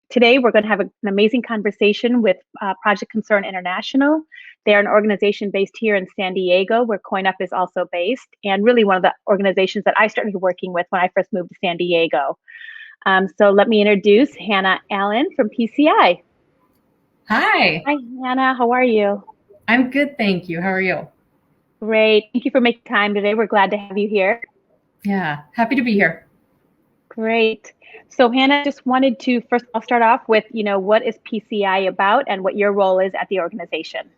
Today, we're going to have an amazing conversation with Project Concern International. They're an organization based here in San Diego, where CoinUp is also based, and really one of the organizations that I started working with when I first moved to San Diego. So let me introduce Hannah Allen from PCI. Hi, Hi, Hannah. How are you? I'm good, thank you. How are you? Great. Thank you for making time today. We're glad to have you here. Yeah, happy to be here. Great. So Hannah, just wanted to first, I'll start off with, what is PCI about and what your role is at the organization?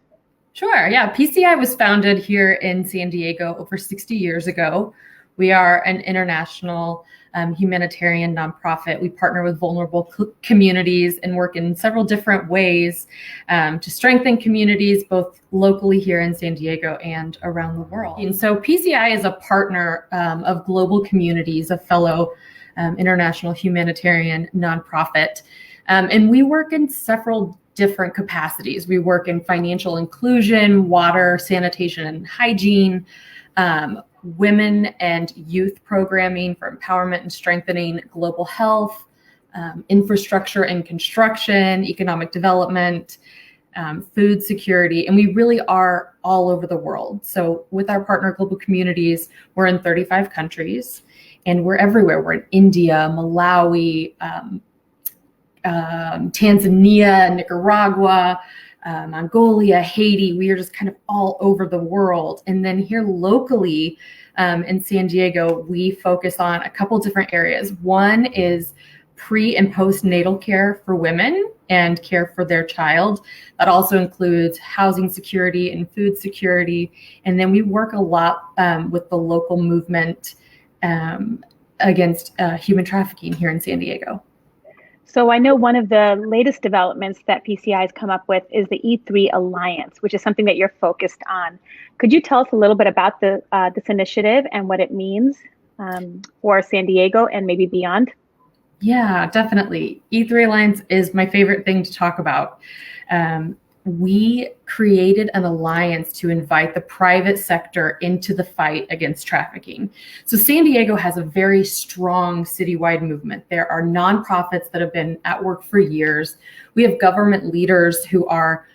Sure, yeah. PCI was founded here in San Diego over 60 years ago. We are an international humanitarian nonprofit. We partner with vulnerable communities and work in several different ways to strengthen communities, both locally here in San Diego and around the world. And so PCI is a partner of global communities, a fellow international humanitarian nonprofit. And we work in several different capacities. We work in financial inclusion, water, sanitation, and hygiene, women and youth programming for empowerment and strengthening global health, infrastructure and construction, economic development, food security, and we really are all over the world. So with our partner global communities, we're in 35 countries, and we're everywhere. We're in India, Malawi, Tanzania, Nicaragua, Mongolia, Haiti. We are just kind of all over the world. And then here locally in San Diego, we focus on a couple different areas. One is pre and postnatal care for women and care for their child. That also includes housing security and food security. And then we work a lot with the local movement against human trafficking here in San Diego. So I know one of the latest developments that PCI has come up with is the E3 Alliance, which is something that you're focused on. Could you tell us a little bit about this initiative and what it means for San Diego and maybe beyond? Yeah, definitely. E3 Alliance is my favorite thing to talk about. We created an alliance to invite the private sector into the fight against trafficking. So San Diego has a very strong citywide movement. There are nonprofits that have been at work for years. We have government leaders who are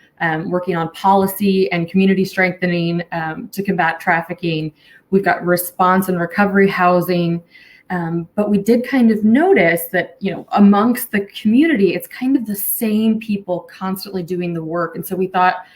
working on policy and community strengthening to combat trafficking. We've got response and recovery housing. But we did kind of notice that, amongst the community, it's kind of the same people constantly doing the work. And so we thought,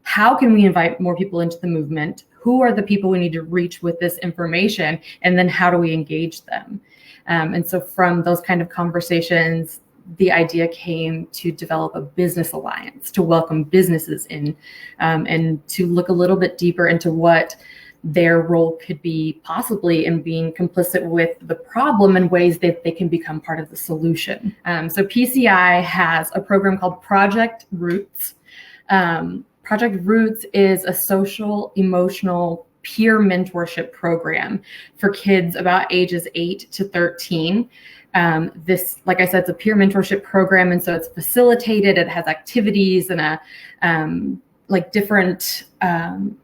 how can we invite more people into the movement? Who are the people we need to reach with this information? And then how do we engage them? And so from those kind of conversations, the idea came to develop a business alliance, to welcome businesses in, and to look a little bit deeper into what their role could be possibly in being complicit with the problem in ways that they can become part of the solution. So PCI has a program called Project Roots. Project Roots is a social, emotional, peer mentorship program for kids about ages 8 to 13. This, like I said, it's a peer mentorship program, and so it's facilitated. It has activities and different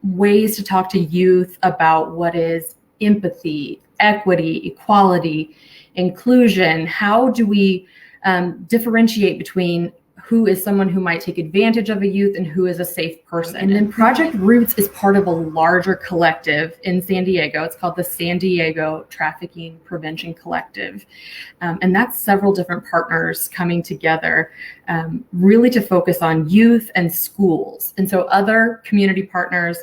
ways to talk to youth about what is empathy, equity, equality, inclusion. How do we differentiate between who is someone who might take advantage of a youth and who is a safe person? And then Project Roots is part of a larger collective in San Diego. It's called the San Diego Trafficking Prevention Collective. And that's several different partners coming together really to focus on youth and schools. And so other community partners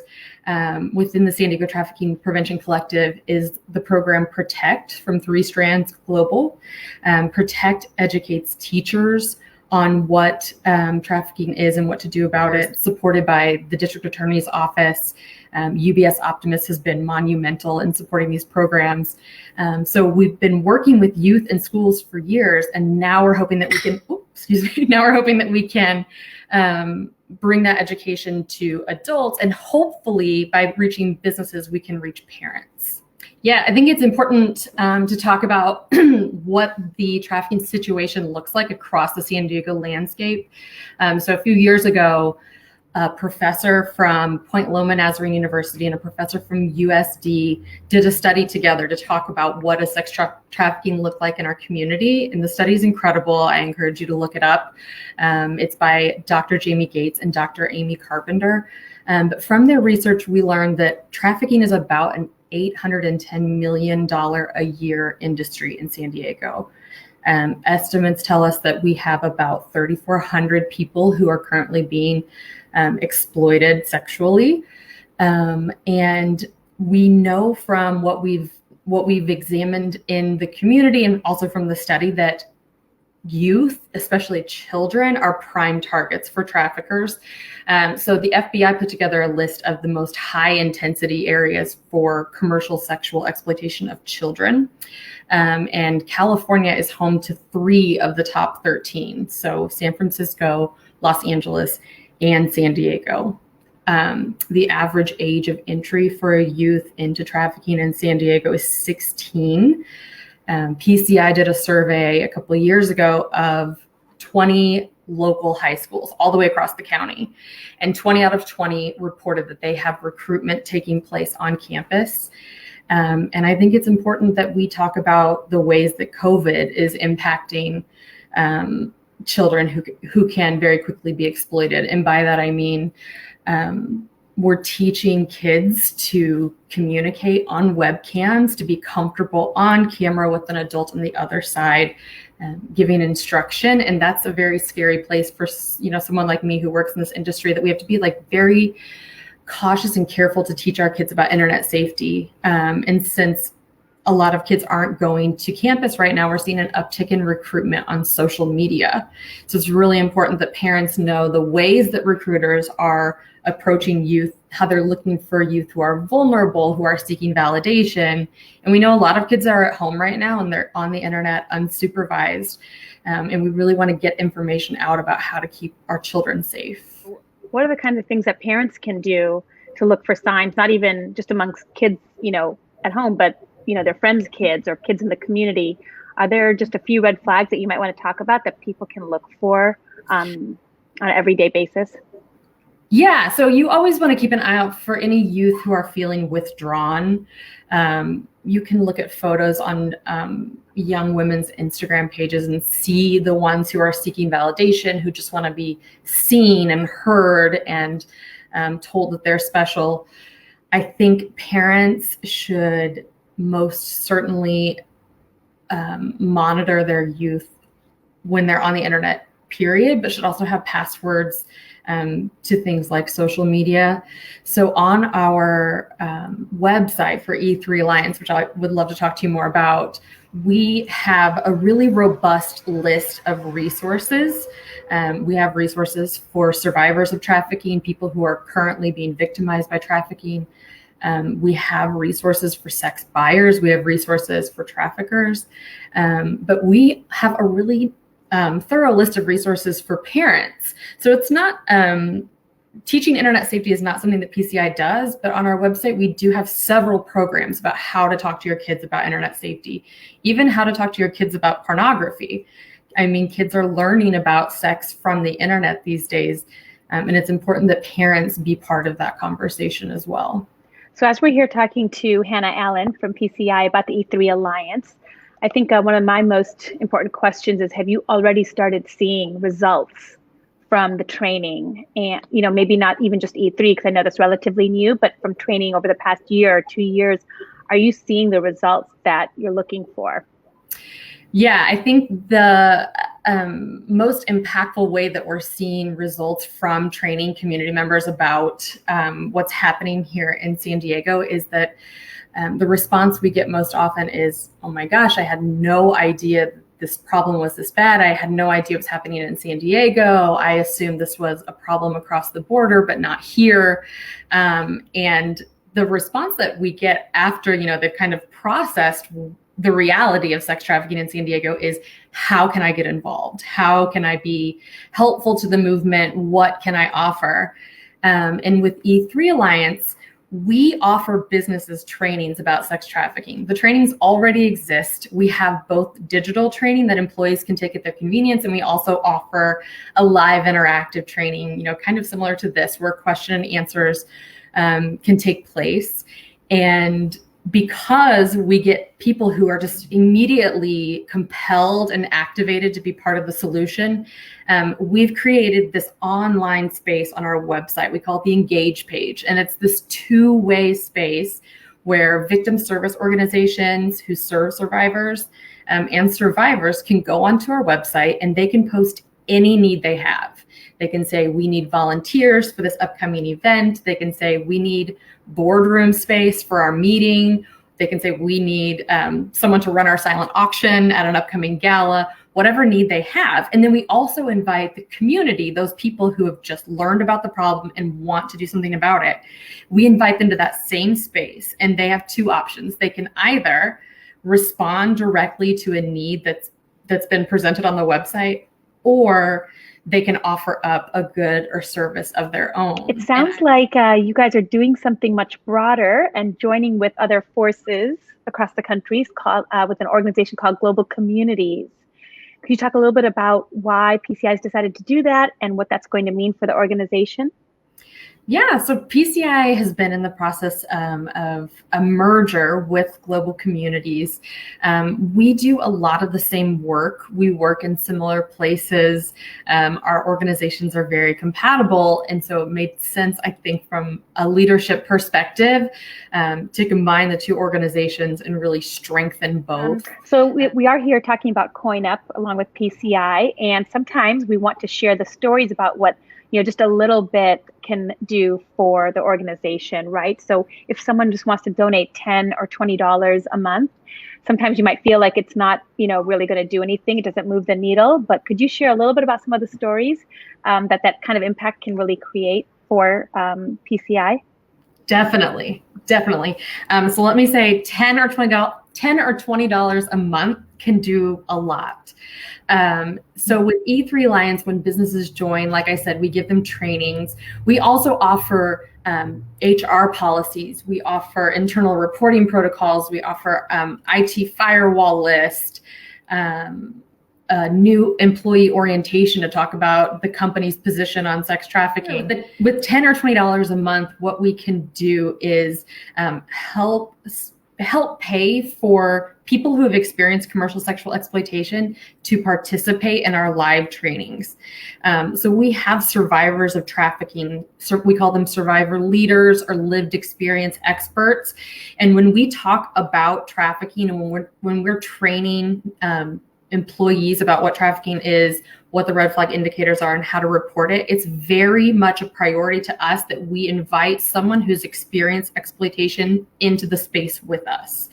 within the San Diego Trafficking Prevention Collective is the program Protect from Three Strands Global. Protect educates teachers on what trafficking is and what to do about it, supported by the District Attorney's Office. UBS Optimus has been monumental in supporting these programs. So we've been working with youth and schools for years, and now we're hoping that we can, bring that education to adults, and hopefully by reaching businesses, we can reach parents. Yeah, I think it's important to talk about what the trafficking situation looks like across the San Diego landscape. So a few years ago, a professor from Point Loma Nazarene University and a professor from USD did a study together to talk about what does sex trafficking look like in our community. And the study is incredible. I encourage you to look it up. It's by Dr. Jamie Gates and Dr. Amy Carpenter. But from their research, we learned that trafficking is about an $810 million a year industry in San Diego. Estimates tell us that we have about 3,400 people who are currently being exploited sexually. And we know from what we've examined in the community and also from the study that youth, especially children, are prime targets for traffickers. So the FBI put together a list of the most high intensity areas for commercial sexual exploitation of children. And California is home to 3 of the top 13. So San Francisco, Los Angeles, and San Diego. The average age of entry for a youth into trafficking in San Diego is 16. PCI did a survey a couple of years ago of 20 local high schools all the way across the county. And 20 out of 20 reported that they have recruitment taking place on campus. And I think it's important that we talk about the ways that COVID is impacting children who can very quickly be exploited. And by that, I mean, we're teaching kids to communicate on webcams, to be comfortable on camera with an adult on the other side, giving instruction. And that's a very scary place for, someone like me who works in this industry, that we have to be like very cautious and careful to teach our kids about internet safety. And since a lot of kids aren't going to campus right now, we're seeing an uptick in recruitment on social media. So it's really important that parents know the ways that recruiters are approaching youth, how they're looking for youth who are vulnerable, who are seeking validation. And we know a lot of kids are at home right now and they're on the internet unsupervised. And we really want to get information out about how to keep our children safe. What are the kinds of things that parents can do to look for signs, not even just amongst kids, at home, but their friends' kids or kids in the community? Are there just a few red flags that you might want to talk about that people can look for on an everyday basis? Yeah, so you always want to keep an eye out for any youth who are feeling withdrawn. You can look at photos on young women's Instagram pages and see the ones who are seeking validation, who just want to be seen and heard and told that they're special. I think parents should most certainly monitor their youth when they're on the internet, period, but should also have passwords to things like social media. So on our website for E3 Alliance, which I would love to talk to you more about, we have a really robust list of resources. We have resources for survivors of trafficking, people who are currently being victimized by trafficking. We have resources for sex buyers. We have resources for traffickers. But we have a really thorough list of resources for parents. So it's not, teaching internet safety is not something that PCI does, but on our website, we do have several programs about how to talk to your kids about internet safety, even how to talk to your kids about pornography. I mean, kids are learning about sex from the internet these days, and it's important that parents be part of that conversation as well. So as we're here talking to Hannah Allen from PCI about the E3 Alliance, I think one of my most important questions is, have you already started seeing results from the training? And, maybe not even just E3, because I know that's relatively new, but from training over the past year or 2 years, are you seeing the results that you're looking for? Yeah, I think the most impactful way that we're seeing results from training community members about what's happening here in San Diego is that the response we get most often is, oh my gosh, I had no idea this problem was this bad. I had no idea it was happening in San Diego. I assumed this was a problem across the border, but not here. And the response that we get after, they've kind of processed the reality of sex trafficking in San Diego is, how can I get involved? How can I be helpful to the movement? What can I offer? And with E3 Alliance, we offer businesses trainings about sex trafficking. The trainings already exist. We have both digital training that employees can take at their convenience, and we also offer a live interactive training, kind of similar to this, where question and answers can take place. And because we get people who are just immediately compelled and activated to be part of the solution, we've created this online space on our website. We call it the Engage page. And it's this two-way space where victim service organizations who serve survivors and survivors can go onto our website and they can post any need they have. They can say, we need volunteers for this upcoming event. They can say, we need boardroom space for our meeting. They can say, we need someone to run our silent auction at an upcoming gala, whatever need they have. And then we also invite the community, those people who have just learned about the problem and want to do something about it. We invite them to that same space, and they have two options. They can either respond directly to a need that's been presented on the website, or they can offer up a good or service of their own. It sounds like you guys are doing something much broader and joining with other forces across the country with an organization called Global Communities. Could you talk a little bit about why PCI has decided to do that and what that's going to mean for the organization? Yeah, so PCI has been in the process of a merger with Global Communities. We do a lot of the same work. We work in similar places. Our organizations are very compatible. And so it made sense, I think, from a leadership perspective, to combine the two organizations and really strengthen both. So we are here talking about Coin Up along with PCI. And sometimes we want to share the stories about what just a little bit can do for the organization, right? So if someone just wants to donate $10 or $20 a month, sometimes you might feel like it's not, really going to do anything. It doesn't move the needle. But could you share a little bit about some of the stories that kind of impact can really create for PCI? Definitely. So let me say $10 or $20 a month can do a lot. So with E3 Alliance, when businesses join, like I said, we give them trainings. We also offer HR policies. We offer internal reporting protocols. We offer IT firewall list, a new employee orientation to talk about the company's position on sex trafficking. But with $10 or $20 a month, what we can do is help pay for people who have experienced commercial sexual exploitation to participate in our live trainings. So we have survivors of trafficking. So we call them survivor leaders or lived experience experts. And when we talk about trafficking and when we're training employees about what trafficking is, what the red flag indicators are, and how to report it, it's very much a priority to us that we invite someone who's experienced exploitation into the space with us.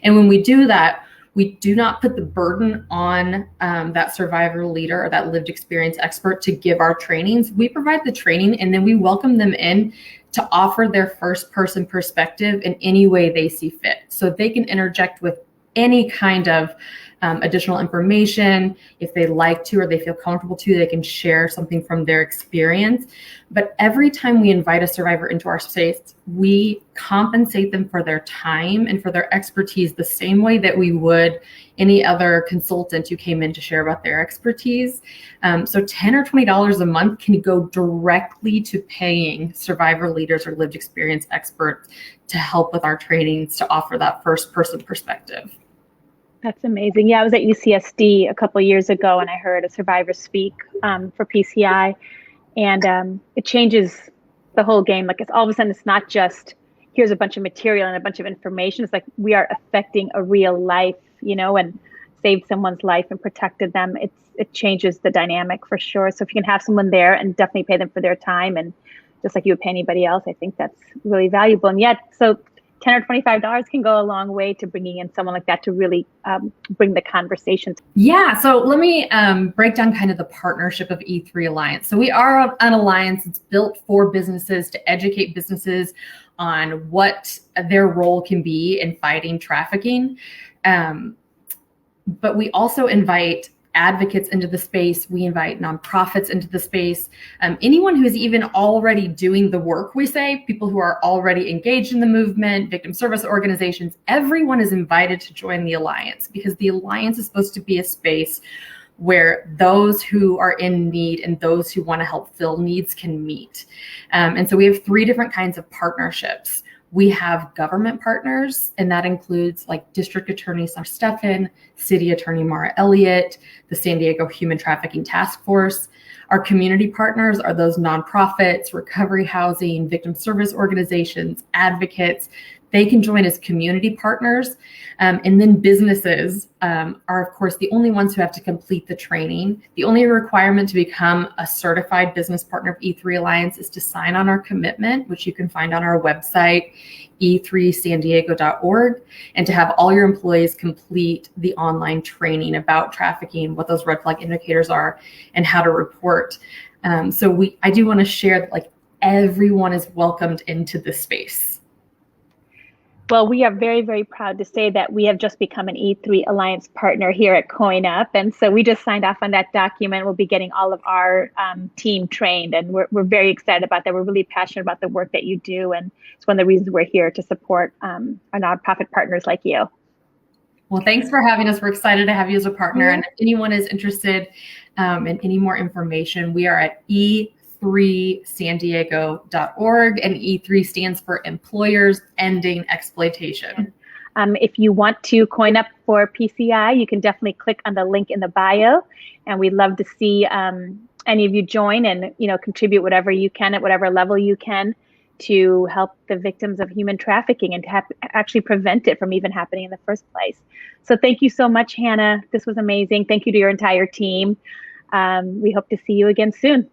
And when we do that, we do not put the burden on that survivor leader or that lived experience expert to give our trainings. We provide the training, and then we welcome them in to offer their first person perspective in any way they see fit. So they can interject with any kind of additional information. If they like to or they feel comfortable to, they can share something from their experience. But every time we invite a survivor into our space, we compensate them for their time and for their expertise the same way that we would any other consultant who came in to share about their expertise. So $10 or $20 a month can go directly to paying survivor leaders or lived experience experts to help with our trainings to offer that first person perspective. That's amazing. Yeah, I was at UCSD a couple of years ago and I heard a survivor speak for PCI, and it changes the whole game. Like, it's all of a sudden, it's not just here's a bunch of material and a bunch of information. It's like we are affecting a real life, and saved someone's life and protected them. It changes the dynamic for sure. So if you can have someone there and definitely pay them for their time, and just like you would pay anybody else, I think that's really valuable. And yet, so $10 or $25 can go a long way to bringing in someone like that to really bring the conversation. Yeah, so let me break down kind of the partnership of E3 Alliance. So we are an alliance that's built for businesses to educate businesses on what their role can be in fighting trafficking. But we also invite advocates into the space. We invite nonprofits into the space. Anyone who is even already doing the work, we say, people who are already engaged in the movement, victim service organizations, everyone is invited to join the Alliance, because the Alliance is supposed to be a space where those who are in need and those who want to help fill needs can meet. And so we have 3 different kinds of partnerships. We have government partners, and that includes like District Attorney Sandra Stephan, City Attorney Mara Elliott, the San Diego Human Trafficking Task Force. Our community partners are those nonprofits, recovery housing, victim service organizations, advocates. They can join as community partners. And then businesses are, of course, the only ones who have to complete the training. The only requirement to become a certified business partner of E3 Alliance is to sign on our commitment, which you can find on our website, e3sandiego.org, and to have all your employees complete the online training about trafficking, what those red flag indicators are, and how to report. So I do want to share that like everyone is welcomed into this space. Well, we are very, very proud to say that we have just become an E3 Alliance partner here at CoinUp. And so we just signed off on that document. We'll be getting all of our team trained, and we're very excited about that. We're really passionate about the work that you do. And it's one of the reasons we're here to support our nonprofit partners like you. Well, thanks for having us. We're excited to have you as a partner. And if anyone is interested in any more information, we are at e3sandiego.org, and E3 stands for Employers Ending Exploitation. If you want to coin up for PCI, you can definitely click on the link in the bio, and we'd love to see any of you join and contribute whatever you can at whatever level you can to help the victims of human trafficking and to actually prevent it from even happening in the first place. So thank you so much, Hannah. This was amazing. Thank you to your entire team. We hope to see you again soon.